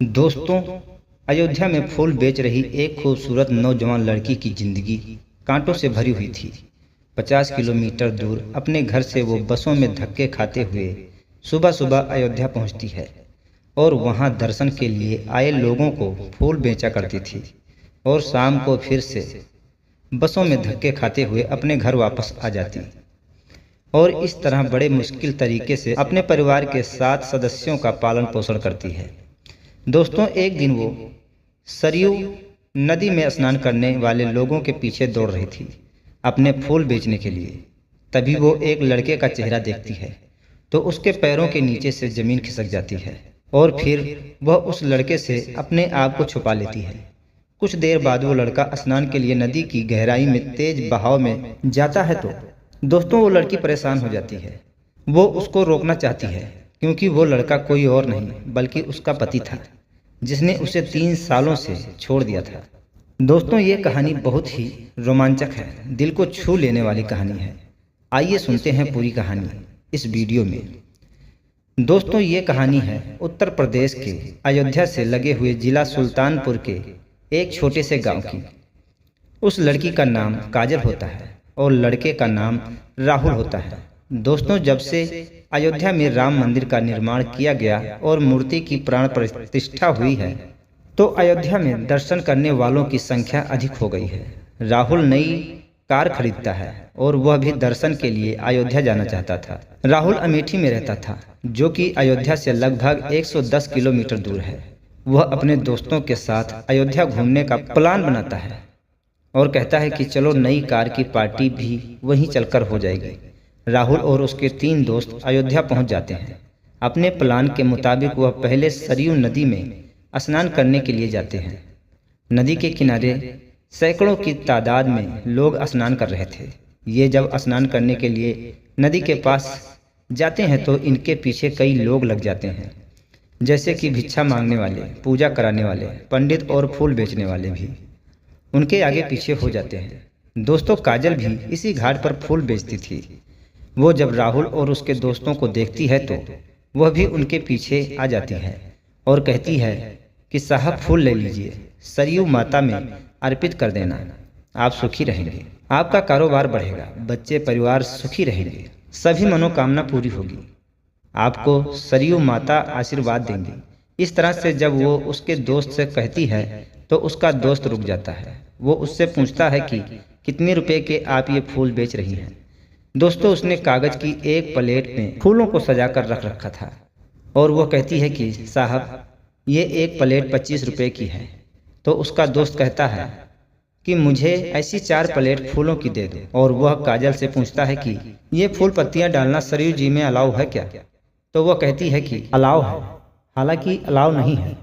दोस्तों, अयोध्या में फूल बेच रही एक खूबसूरत नौजवान लड़की की जिंदगी कांटों से भरी हुई थी। 50 किलोमीटर दूर अपने घर से वो बसों में धक्के खाते हुए सुबह सुबह अयोध्या पहुंचती है और वहां दर्शन के लिए आए लोगों को फूल बेचा करती थी और शाम को फिर से बसों में धक्के खाते हुए अपने घर वापस आ जाती और इस तरह बड़े मुश्किल तरीके से अपने परिवार के 7 सदस्यों का पालन पोषण करती है। दोस्तों, एक दिन वो सरयू नदी में स्नान करने वाले लोगों के पीछे दौड़ रही थी अपने फूल बेचने के लिए। तभी वो एक लड़के का चेहरा देखती है तो उसके पैरों के नीचे से जमीन खिसक जाती है और फिर वह उस लड़के से अपने आप को छुपा लेती है। कुछ देर बाद वो लड़का स्नान के लिए नदी की गहराई में तेज बहाव में जाता है तो दोस्तों वो लड़की परेशान हो जाती है। वो उसको रोकना चाहती है क्योंकि वो लड़का कोई और नहीं बल्कि उसका पति था जिसने उसे 3 सालों से छोड़ दिया था। दोस्तों, ये कहानी बहुत ही रोमांचक है, दिल को छू लेने वाली कहानी है। आइए सुनते हैं पूरी कहानी इस वीडियो में। दोस्तों, ये कहानी है उत्तर प्रदेश के अयोध्या से लगे हुए जिला सुल्तानपुर के एक छोटे से गांव की। उस लड़की का नाम काजल होता है और लड़के का नाम राहुल होता है। दोस्तों, जब से अयोध्या में राम मंदिर का निर्माण किया गया और मूर्ति की प्राण प्रतिष्ठा हुई है तो अयोध्या में दर्शन करने वालों की संख्या अधिक हो गई है। राहुल नई कार खरीदता है और वह भी दर्शन के लिए अयोध्या जाना चाहता था। राहुल अमेठी में रहता था जो कि अयोध्या से लगभग 110 किलोमीटर दूर है। वह अपने दोस्तों के साथ अयोध्या घूमने का प्लान बनाता है और कहता है कि चलो नई कार की पार्टी भी वहीं चलकर हो जाएगी। राहुल और उसके 3 दोस्त अयोध्या पहुंच जाते हैं। अपने प्लान के मुताबिक वह पहले सरयू नदी में स्नान करने के लिए जाते हैं। नदी के किनारे सैकड़ों की तादाद में लोग स्नान कर रहे थे। ये जब स्नान करने के लिए नदी के पास जाते हैं तो इनके पीछे कई लोग लग जाते हैं, जैसे कि भिक्षा मांगने वाले, पूजा कराने वाले, पंडित और फूल बेचने वाले भी उनके आगे पीछे हो जाते हैं। दोस्तों, काजल भी इसी घाट पर फूल बेचती थी। वो जब राहुल और उसके दोस्तों को देखती है तो वह भी उनके पीछे आ जाती है और कहती है कि साहब फूल ले लीजिए, सरयू माता में अर्पित कर देना, आप सुखी रहेंगे, आपका कारोबार बढ़ेगा, बच्चे परिवार सुखी रहेंगे, सभी मनोकामना पूरी होगी, आपको सरयू माता आशीर्वाद देंगी। इस तरह से जब वो उसके दोस्त से कहती है तो उसका दोस्त रुक जाता है। वो उससे पूछता है कि कितने रुपए के आप ये फूल बेच रही हैं। दोस्तों, उसने कागज की एक प्लेट में फूलों को सजाकर रख रखा था और वो कहती है कि साहब ये एक प्लेट 25 रुपए की है। तो उसका दोस्त कहता है कि मुझे ऐसी 4 प्लेट फूलों की दे दो और वह काजल से पूछता है कि ये फूल पत्तियां डालना सरयू जी में अलाउ है क्या। तो वह कहती है कि अलाउ है, हालांकि अलाउ नहीं है,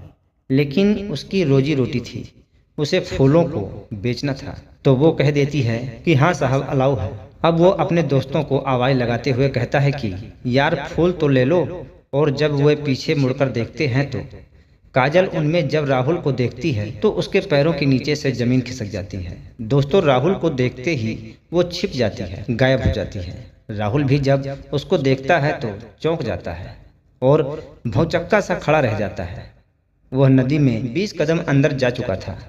लेकिन उसकी रोजी रोटी थी, उसे फूलों को बेचना था। तो वो कह देती है कि हाँ साहब अलाउ है। अब वो अपने दोस्तों को आवाज़ लगाते हुए कहता है कि यार फूल तो ले लो। और जब वे पीछे मुड़कर देखते हैं तो काजल उनमें जब राहुल को देखती है तो उसके पैरों के नीचे से जमीन खिसक जाती है। दोस्तों, राहुल को देखते ही वो छिप जाती है, गायब हो जाती है। राहुल भी जब उसको देखता है तो चौंक जाता है और भौचक्का सा खड़ा रह जाता है। वह नदी में 20 कदम अंदर जा चुका था।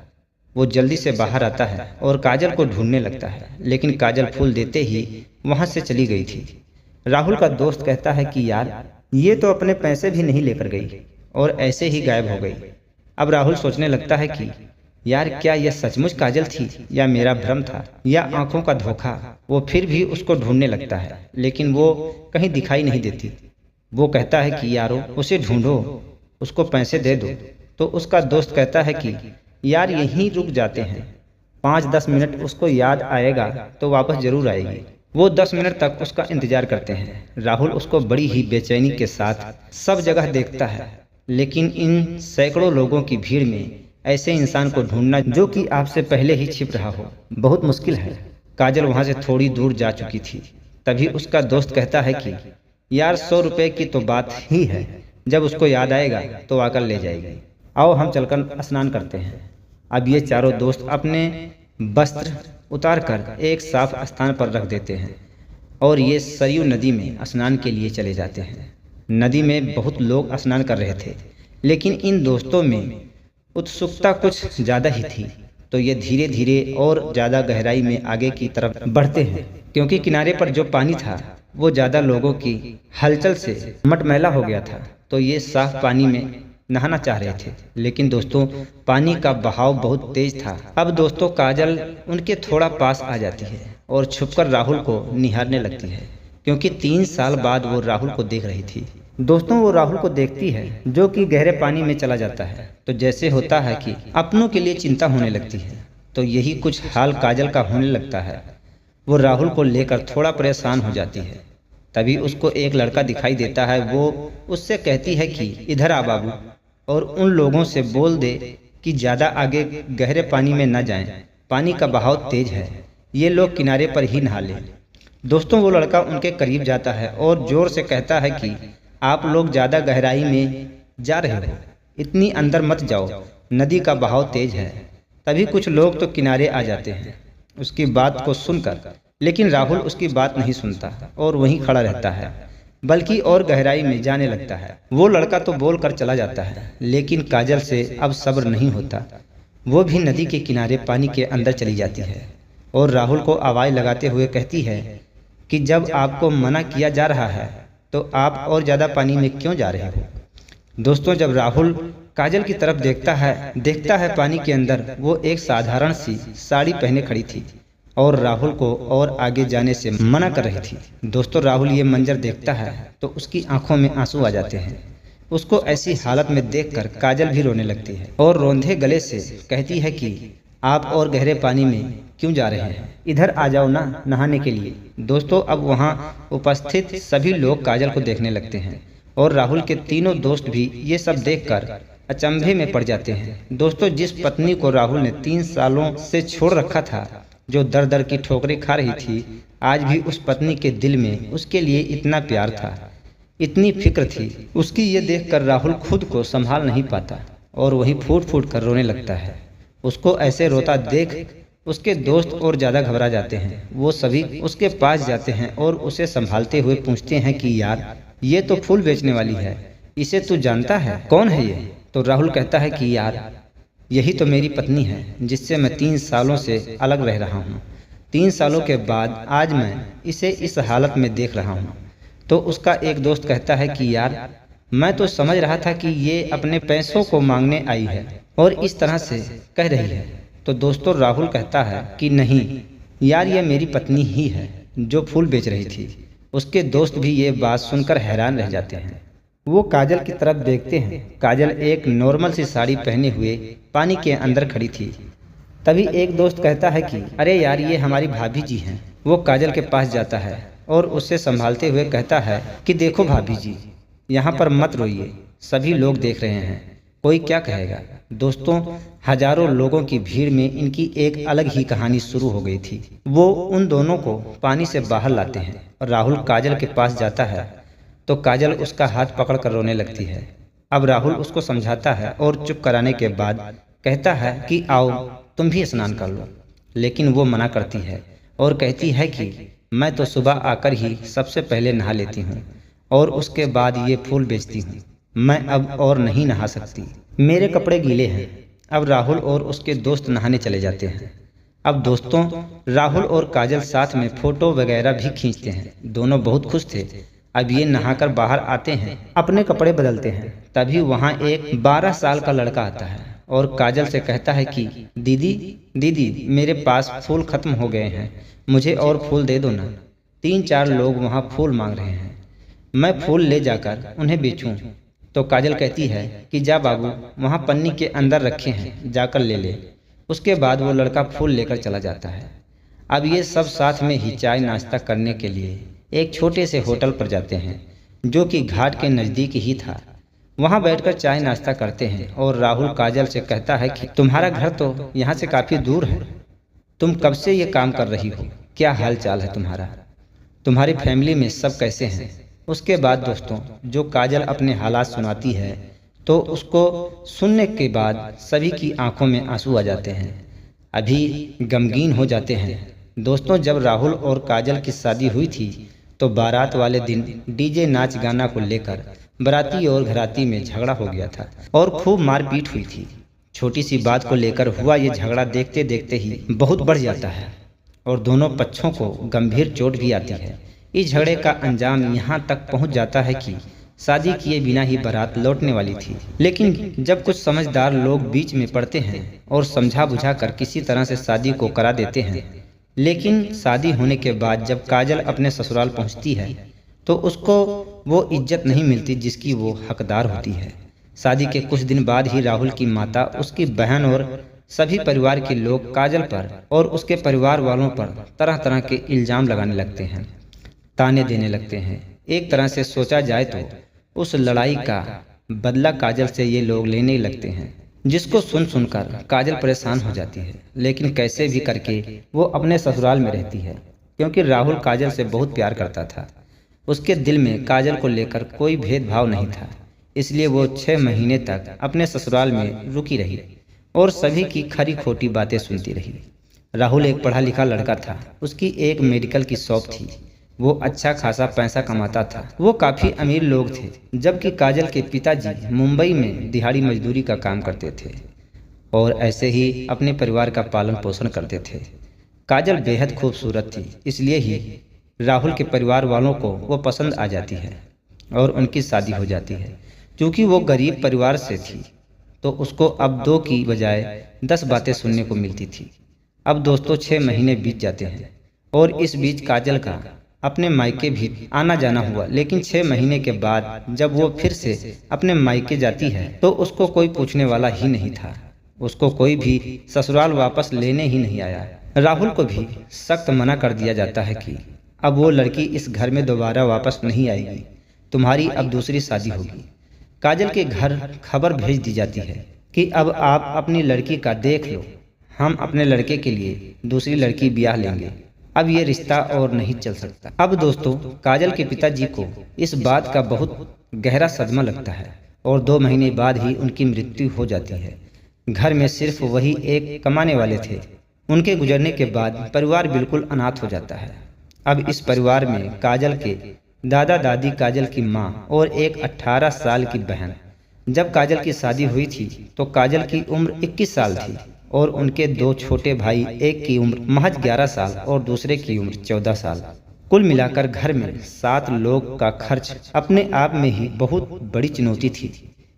वो जल्दी से बाहर आता है और काजल को ढूंढने लगता है, लेकिन काजल फूल देते ही वहां से चली गई थी। राहुल का दोस्त कहता है कि यार ये तो अपने पैसे भी नहीं लेकर गई और ऐसे ही गायब हो गई। अब राहुल सोचने लगता है कि यार क्या यह सचमुच काजल थी या मेरा भ्रम था या आंखों का धोखा। वो फिर भी उसको ढूंढने लगता है लेकिन वो कहीं दिखाई नहीं देती। वो कहता है कि यारो उसे ढूंढो, उसको पैसे दे दो। तो उसका दोस्त कहता है कि यार यहीं रुक जाते हैं, 5-10 मिनट, उसको याद आएगा तो वापस जरूर आएगी। वो 10 मिनट तक उसका इंतजार करते हैं। राहुल उसको बड़ी ही बेचैनी के साथ सब जगह देखता है, लेकिन इन सैकड़ों लोगों की भीड़ में ऐसे इंसान को ढूंढना जो कि आपसे पहले ही छिप रहा हो बहुत मुश्किल है। काजल वहां से थोड़ी दूर जा चुकी थी। तभी उसका दोस्त कहता है कि यार 100 रुपए की तो बात ही है, जब उसको याद आएगा तो आकर ले जाएगी, आओ हम चलकर स्नान करते हैं। अब ये चारों दोस्त अपने वस्त्र उतारकर एक साफ स्थान पर रख देते हैं और ये सरयू नदी में स्नान के लिए चले जाते हैं। नदी में बहुत लोग स्नान कर रहे थे, लेकिन इन दोस्तों में उत्सुकता कुछ ज़्यादा ही थी, तो ये धीरे धीरे और ज़्यादा गहराई में आगे की तरफ बढ़ते हैं, क्योंकि किनारे पर जो पानी था वो ज़्यादा लोगों की हलचल से मटमैला हो गया था। तो ये साफ पानी में नहाना चाह रहे थे, लेकिन दोस्तों पानी का बहाव बहुत तेज था। अब दोस्तों काजल उनके थोड़ा पास आ जाती है और छुपकर राहुल को निहारने लगती है, क्योंकि 3 साल बाद वो राहुल को देख रही थी। दोस्तों वो राहुल को देखती है जो कि गहरे पानी में चला जाता है, तो जैसे होता है कि अपनों के लिए चिंता होने लगती है, तो यही कुछ हाल काजल का होने लगता है। वो राहुल को लेकर थोड़ा परेशान हो जाती है। तभी उसको एक लड़का दिखाई देता है। वो उससे कहती है कि इधर आ बाबू, और उन लोगों से बोल दे कि ज़्यादा आगे गहरे पानी में न जाएं, पानी का बहाव तेज है, ये लोग किनारे पर ही नहा लें। दोस्तों वो लड़का उनके करीब जाता है और ज़ोर से कहता है कि आप लोग ज़्यादा गहराई में जा रहे हो, इतनी अंदर मत जाओ, नदी का बहाव तेज है। तभी कुछ लोग तो किनारे आ जाते हैं उसकी बात को सुनकर, लेकिन राहुल उसकी बात नहीं सुनता और वहीं खड़ा रहता है, बल्कि और गहराई में जाने लगता है। वो लड़का तो बोल कर चला जाता है, लेकिन काजल से अब सब्र नहीं होता। वो भी नदी के किनारे पानी के अंदर चली जाती है और राहुल को आवाज़ लगाते हुए कहती है कि जब आपको मना किया जा रहा है तो आप और ज़्यादा पानी में क्यों जा रहे हो। दोस्तों जब राहुल काजल की तरफ देखता है पानी के अंदर वो एक साधारण सी साड़ी पहने खड़ी थी और राहुल को और आगे जाने से मना कर रही थी। दोस्तों राहुल ये मंजर देखता है तो उसकी आंखों में आंसू आ जाते हैं। उसको ऐसी हालत में देखकर काजल भी रोने लगती है और रोंधे गले से कहती है कि आप और गहरे पानी में क्यों जा रहे हैं, इधर आ जाओ ना नहाने के लिए। दोस्तों अब वहाँ उपस्थित सभी लोग काजल को देखने लगते हैं और राहुल के तीनों दोस्त भी ये सब देखकर अचंभे में पड़ जाते हैं। दोस्तों जिस पत्नी को राहुल ने 3 सालों से छोड़ रखा था, जो दर दर की ठोकरें खा रही थी, आज भी उस पत्नी के दिल में उसके लिए इतना प्यार था, इतनी फिक्र थी। उसकी ये देखकर राहुल खुद को संभाल नहीं पाता और वही फूट फूट कर रोने लगता है। उसको ऐसे रोता देख उसके दोस्त और ज़्यादा घबरा जाते हैं। वो सभी उसके पास जाते हैं और उसे संभालते हुए पूछते हैं कि यार ये तो फूल बेचने वाली है, इसे तू जानता है, कौन है ये? तो राहुल कहता है कि यार यही तो मेरी पत्नी है, जिससे मैं 3 सालों से अलग रह रहा हूँ। 3 सालों के बाद आज मैं इसे इस हालत में देख रहा हूँ। तो उसका एक दोस्त कहता है कि यार मैं तो समझ रहा था कि ये अपने पैसों को मांगने आई है और इस तरह से कह रही है। तो दोस्तों राहुल कहता है कि नहीं यार, ये मेरी पत्नी ही है जो फूल बेच रही थी। उसके दोस्त भी ये बात सुनकर हैरान रह जाते हैं। वो काजल की तरफ देखते हैं। काजल एक नॉर्मल सी साड़ी पहने हुए पानी के अंदर खड़ी थी। तभी एक दोस्त कहता है कि अरे यार ये हमारी भाभी जी हैं। वो काजल के पास जाता है और उससे संभालते हुए कहता है कि देखो भाभी जी, यहाँ पर मत रोइए, सभी लोग देख रहे हैं, कोई क्या कहेगा। दोस्तों हजारों लोगों की भीड़ में इनकी एक अलग ही कहानी शुरू हो गई थी। वो उन दोनों को पानी से बाहर लाते हैं और राहुल काजल के पास जाता है तो काजल उसका हाथ पकड़कर रोने लगती है। अब राहुल उसको समझाता है और चुप कराने के बाद कहता है कि आओ तुम भी स्नान कर लो, लेकिन वो मना करती है और कहती है कि मैं तो सुबह आकर ही सबसे पहले नहा लेती हूँ और उसके बाद ये फूल बेचती हूँ, मैं अब और नहीं नहा सकती, मेरे कपड़े गीले हैं। अब राहुल और उसके दोस्त नहाने चले जाते हैं। अब दोस्तों राहुल और काजल साथ में फोटो वगैरह भी खींचते हैं। दोनों बहुत खुश थे। अब ये नहाकर बाहर आते हैं, अपने कपड़े बदलते हैं। तभी वहाँ एक 12 साल का लड़का आता है और काजल से कहता है कि दीदी मेरे पास फूल खत्म हो गए हैं, मुझे और फूल दे दो ना। 3-4 लोग वहाँ फूल मांग रहे हैं, मैं फूल ले जाकर उन्हें बेचूं। तो काजल कहती है कि जा बाबू, वहाँ पन्नी के अंदर रखे हैं, जाकर ले ले। उसके बाद वो लड़का फूल लेकर चला जाता है। अब ये सब साथ में ही चाय नाश्ता करने के लिए एक छोटे से होटल पर जाते हैं, जो कि घाट के नज़दीक ही था। वहाँ बैठकर चाय नाश्ता करते हैं और राहुल काजल से कहता है कि तुम्हारा घर तो यहाँ से काफ़ी दूर है, तुम कब से ये काम कर रही हो, क्या हाल चाल है तुम्हारा, तुम्हारी फैमिली में सब कैसे हैं। उसके बाद दोस्तों जो काजल अपने हालात सुनाती है तो उसको सुनने के बाद सभी की आंखों में आंसू आ जाते हैं, अभी गमगीन हो जाते हैं। दोस्तों जब राहुल और काजल की शादी हुई थी तो बारात वाले दिन डीजे नाच गाना को लेकर बाराती और घराती में झगड़ा हो गया था और खूब मारपीट हुई थी। छोटी सी बात को लेकर हुआ ये झगड़ा देखते देखते ही बहुत बढ़ जाता है और दोनों पक्षों को गंभीर चोट भी आती है। इस झगड़े का अंजाम यहाँ तक पहुँच जाता है कि शादी किए बिना ही बारात लौटने वाली थी, लेकिन जब कुछ समझदार लोग बीच में पड़ते हैं और समझा बुझा कर किसी तरह से शादी को करा देते हैं। लेकिन शादी होने के बाद जब काजल अपने ससुराल पहुंचती है तो उसको वो इज्जत नहीं मिलती जिसकी वो हकदार होती है। शादी के कुछ दिन बाद ही राहुल की माता, उसकी बहन और सभी परिवार के लोग काजल पर और उसके परिवार वालों पर तरह तरह के इल्जाम लगाने लगते हैं, ताने देने लगते हैं। एक तरह से सोचा जाए तो उस लड़ाई का बदला काजल से ये लोग लेने लगते हैं, जिसको सुन सुनकर काजल परेशान हो जाती है। लेकिन कैसे भी करके वो अपने ससुराल में रहती है, क्योंकि राहुल काजल से बहुत प्यार करता था। उसके दिल में काजल को लेकर कोई भेदभाव नहीं था, इसलिए वो 6 महीने तक अपने ससुराल में रुकी रही और सभी की खरी खोटी बातें सुनती रही। राहुल एक पढ़ा लिखा लड़का था, उसकी एक मेडिकल की शॉप थी, वो अच्छा खासा पैसा कमाता था। वो काफ़ी अमीर लोग थे, जबकि काजल के पिताजी मुंबई में दिहाड़ी मजदूरी का काम करते थे और ऐसे ही अपने परिवार का पालन पोषण करते थे। काजल बेहद खूबसूरत थी, इसलिए ही राहुल के परिवार वालों को वो पसंद आ जाती है और उनकी शादी हो जाती है। क्योंकि वो गरीब परिवार से थी तो उसको अब 2 की बजाय 10 बातें सुनने को मिलती थी। अब दोस्तों 6 महीने बीत जाते हैं और इस बीच काजल का अपने मायके भी आना जाना हुआ। लेकिन 6 महीने के बाद जब वो फिर से अपने मायके जाती है तो उसको कोई पूछने वाला ही नहीं था। उसको कोई भी ससुराल वापस लेने ही नहीं आया। राहुल को भी सख्त मना कर दिया जाता है कि अब वो लड़की इस घर में दोबारा वापस नहीं आएगी, तुम्हारी अब दूसरी शादी होगी। काजल के घर खबर भेज दी जाती है कि अब आप अपनी लड़की का देख लो, हम अपने लड़के के लिए दूसरी लड़की ब्याह लेंगे, अब ये रिश्ता और नहीं चल सकता। अब दोस्तों काजल के पिताजी को इस बात का बहुत गहरा सदमा लगता है और 2 महीने बाद ही उनकी मृत्यु हो जाती है। घर में सिर्फ वही एक कमाने वाले थे। उनके गुजरने के बाद परिवार बिल्कुल अनाथ हो जाता है। अब इस परिवार में काजल के दादा दादी, काजल की माँ और एक 18 साल की बहन। जब काजल की शादी हुई थी तो काजल की उम्र 21 साल थी और उनके 2 छोटे भाई, एक की उम्र महज 11 साल और दूसरे की उम्र 14 साल। कुल मिलाकर घर में 7 लोग का खर्च अपने आप में ही बहुत बड़ी चुनौती थी।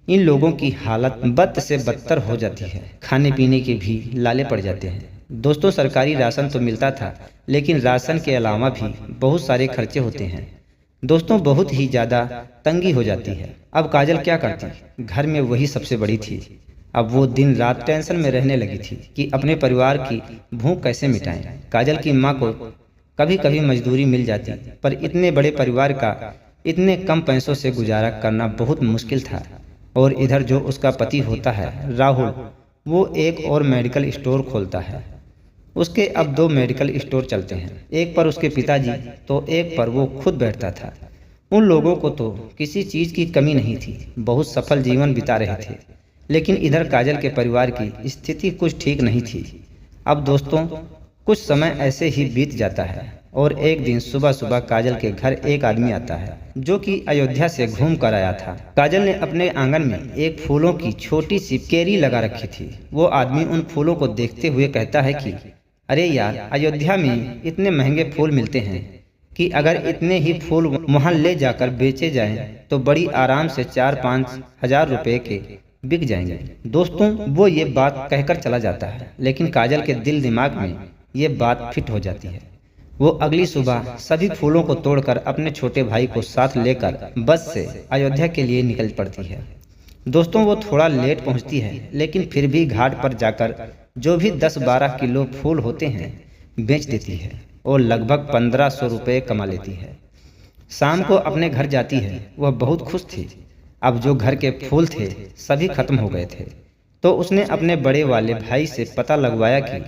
इन लोगों की हालत बद से बदतर हो जाती है, खाने पीने के भी लाले पड़ जाते हैं। दोस्तों सरकारी राशन तो मिलता था, लेकिन राशन के अलावा भी बहुत सारे खर्चे होते हैं। दोस्तों बहुत ही ज़्यादा तंगी हो जाती है। अब काजल क्या करती, घर में वही सबसे बड़ी थी। अब वो दिन रात टेंशन में रहने लगी थी कि अपने परिवार की भूख कैसे मिटाएं। काजल की माँ को कभी कभी मजदूरी मिल जाती, पर इतने बड़े परिवार का इतने कम पैसों से गुजारा करना बहुत मुश्किल था। और इधर जो उसका पति होता है राहुल, वो एक और मेडिकल स्टोर खोलता है। उसके अब 2 मेडिकल स्टोर चलते हैं, एक पर उसके पिताजी तो एक पर वो खुद बैठता था। उन लोगों को तो किसी चीज़ की कमी नहीं थी, बहुत सफल जीवन बिता रहे थे। लेकिन इधर काजल के परिवार की स्थिति कुछ ठीक नहीं थी। अब दोस्तों कुछ समय ऐसे ही बीत जाता है और एक दिन सुबह सुबह काजल के घर एक आदमी आता है जो कि अयोध्या से घूम कर आया था। काजल ने अपने आंगन में एक फूलों की छोटी सी केरी लगा रखी थी। वो आदमी उन फूलों को देखते हुए कहता है कि अरे यार, अयोध्या में इतने महंगे फूल मिलते हैं कि अगर इतने ही फूल वहाँ ले जाकर बेचे जाएं तो बड़ी आराम से 4-5 हजार रुपए के बिक जाएंगे। दोस्तों वो ये बात कहकर चला जाता है, लेकिन काजल के दिल दिमाग में ये बात फिट हो जाती है। वो अगली सुबह सभी फूलों को तोड़कर अपने छोटे भाई को साथ लेकर बस से अयोध्या के लिए निकल पड़ती है। दोस्तों वो थोड़ा लेट पहुंचती है, लेकिन फिर भी घाट पर जाकर जो भी 10-12 किलो फूल होते हैं बेच देती है और लगभग 1500 रुपये कमा लेती है। शाम को अपने घर जाती है, वह बहुत खुश थी। अब जो घर के फूल थे सभी खत्म हो गए थे, तो उसने अपने बड़े वाले भाई से पता लगवाया कि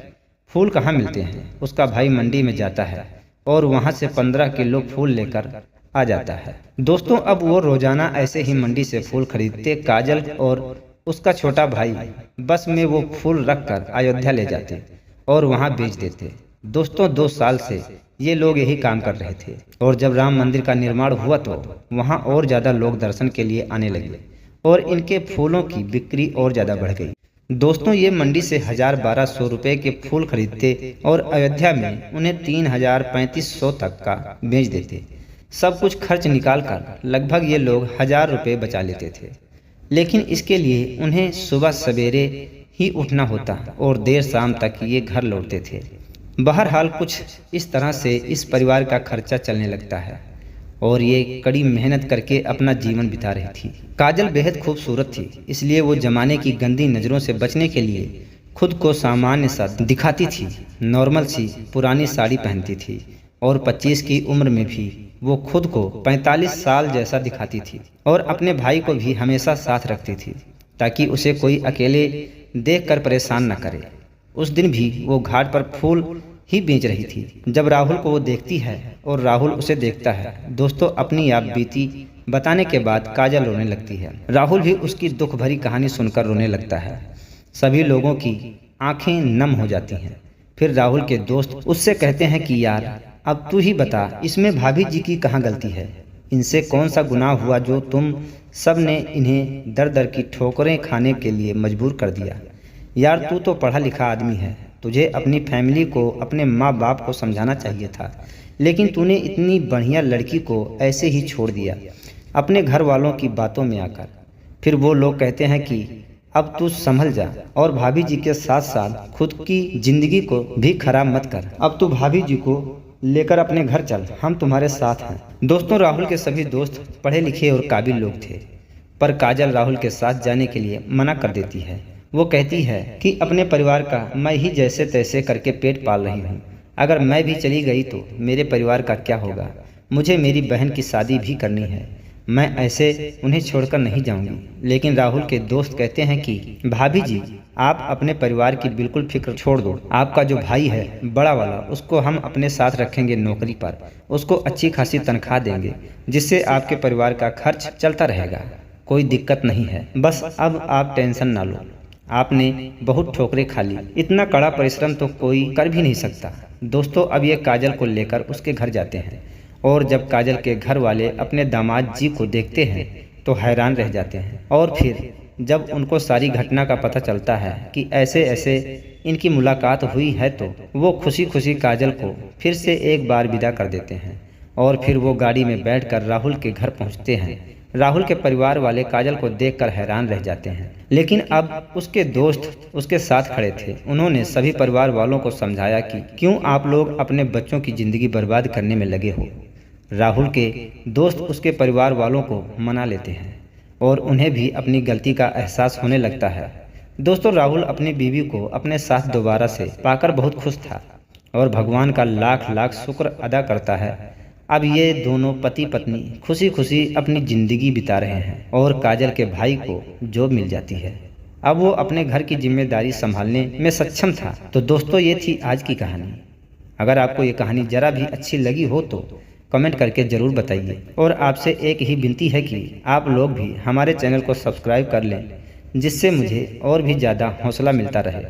फूल कहाँ मिलते हैं। उसका भाई मंडी में जाता है और वहाँ से 15 किलो फूल लेकर आ जाता है। दोस्तों अब वो रोजाना ऐसे ही मंडी से फूल खरीदते। काजल और उसका छोटा भाई बस में वो फूल रखकर अयोध्या ले जाते और वहाँ बेच देते। दोस्तों 2 साल से ये लोग यही काम कर रहे थे। और जब राम मंदिर का निर्माण हुआ तो वहाँ और ज़्यादा लोग दर्शन के लिए आने लगे और इनके फूलों की बिक्री और ज़्यादा बढ़ गई। दोस्तों, ये मंडी से 1000-1200 रुपये के फूल खरीदते और अयोध्या में उन्हें 3000-3500 तक का बेच देते। सब कुछ खर्च निकाल कर लगभग ये लोग 1000 रुपये बचा लेते थे। लेकिन इसके लिए उन्हें सुबह सवेरे ही उठना होता और देर शाम तक ये घर लौटते थे। बहरहाल कुछ इस तरह से इस परिवार का खर्चा चलने लगता है और ये कड़ी मेहनत करके अपना जीवन बिता रही थी। काजल बेहद खूबसूरत थी, इसलिए वो जमाने की गंदी नज़रों से बचने के लिए खुद को सामान्य सा दिखाती थी। नॉर्मल सी पुरानी साड़ी पहनती थी और 25 की उम्र में भी वो खुद को 45 साल जैसा दिखाती थी और अपने भाई को भी हमेशा साथ रखती थी ताकि उसे कोई अकेले देखकर परेशान न करे। उस दिन भी वो घाट पर फूल ही बेच रही थी जब राहुल को वो देखती है और राहुल उसे देखता है। दोस्तों, अपनी याद बीती बताने के बाद काजल रोने लगती है। राहुल भी उसकी दुख भरी कहानी सुनकर रोने लगता है। सभी लोगों की आंखें नम हो जाती हैं। फिर राहुल के दोस्त उससे कहते हैं कि यार, अब तू ही बता, इसमें भाभी जी की कहाँ गलती है? इनसे कौन सा गुनाह हुआ जो तुम सब ने इन्हें दर दर की ठोकरें खाने के लिए मजबूर कर दिया? यार, तू तो पढ़ा लिखा आदमी है, तुझे अपनी फैमिली को, अपने माँ बाप को समझाना चाहिए था, लेकिन तूने इतनी बढ़िया लड़की को ऐसे ही छोड़ दिया अपने घर वालों की बातों में आकर। फिर वो लोग कहते हैं कि अब तू संभल जा और भाभी जी के साथ साथ खुद की जिंदगी को भी खराब मत कर। अब तू भाभी जी को लेकर अपने घर चल, हम तुम्हारे साथ हैं। दोस्तों, राहुल के सभी दोस्त पढ़े लिखे और काबिल लोग थे, पर काजल राहुल के साथ जाने के लिए मना कर देती है। वो कहती है कि अपने परिवार का मैं ही जैसे तैसे करके पेट पाल रही हूँ, अगर मैं भी चली गई तो मेरे परिवार का क्या होगा? मुझे मेरी बहन की शादी भी करनी है, मैं ऐसे उन्हें छोड़कर नहीं जाऊंगी। लेकिन राहुल के दोस्त कहते हैं कि भाभी जी, आप अपने परिवार की बिल्कुल फिक्र छोड़ दो। आपका जो भाई है बड़ा वाला, उसको हम अपने साथ रखेंगे नौकरी पर, उसको अच्छी खासी तनख्वाह देंगे जिससे आपके परिवार का खर्च चलता रहेगा, कोई दिक्कत नहीं है। बस अब आप टेंशन ना लो, आपने बहुत ठोकरें खा ली, इतना कड़ा परिश्रम तो कोई कर भी नहीं सकता। दोस्तों, अब ये काजल को लेकर उसके घर जाते हैं और जब काजल के घर वाले अपने दामाद जी को देखते हैं तो हैरान रह जाते हैं। और फिर जब उनको सारी घटना का पता चलता है कि ऐसे ऐसे इनकी मुलाकात हुई है तो वो खुशी खुशी काजल को फिर से एक बार विदा कर देते हैं और फिर वो गाड़ी में बैठकर राहुल के घर पहुंचते हैं। राहुल के परिवार वाले काजल को देखकर हैरान रह जाते हैं, लेकिन अब उसके दोस्त उसके साथ खड़े थे। उन्होंने सभी परिवार वालों को समझाया कि क्यों आप लोग अपने बच्चों की ज़िंदगी बर्बाद करने में लगे हो। राहुल के दोस्त उसके परिवार वालों को मना लेते हैं और उन्हें भी अपनी गलती का एहसास होने लगता है। दोस्तों, राहुल अपनी बीवी को अपने साथ दोबारा से पाकर बहुत खुश था और भगवान का लाख लाख शुक्र अदा करता है। अब ये दोनों पति पत्नी खुशी खुशी अपनी ज़िंदगी बिता रहे हैं और काजल के भाई को जॉब मिल जाती है। अब वो अपने घर की जिम्मेदारी संभालने में सक्षम था। तो दोस्तों, ये थी आज की कहानी। अगर आपको ये कहानी ज़रा भी अच्छी लगी हो तो कमेंट करके ज़रूर बताइए और आपसे एक ही विनती है कि आप लोग भी हमारे चैनल को सब्सक्राइब कर लें, जिससे मुझे और भी ज़्यादा हौसला मिलता रहे।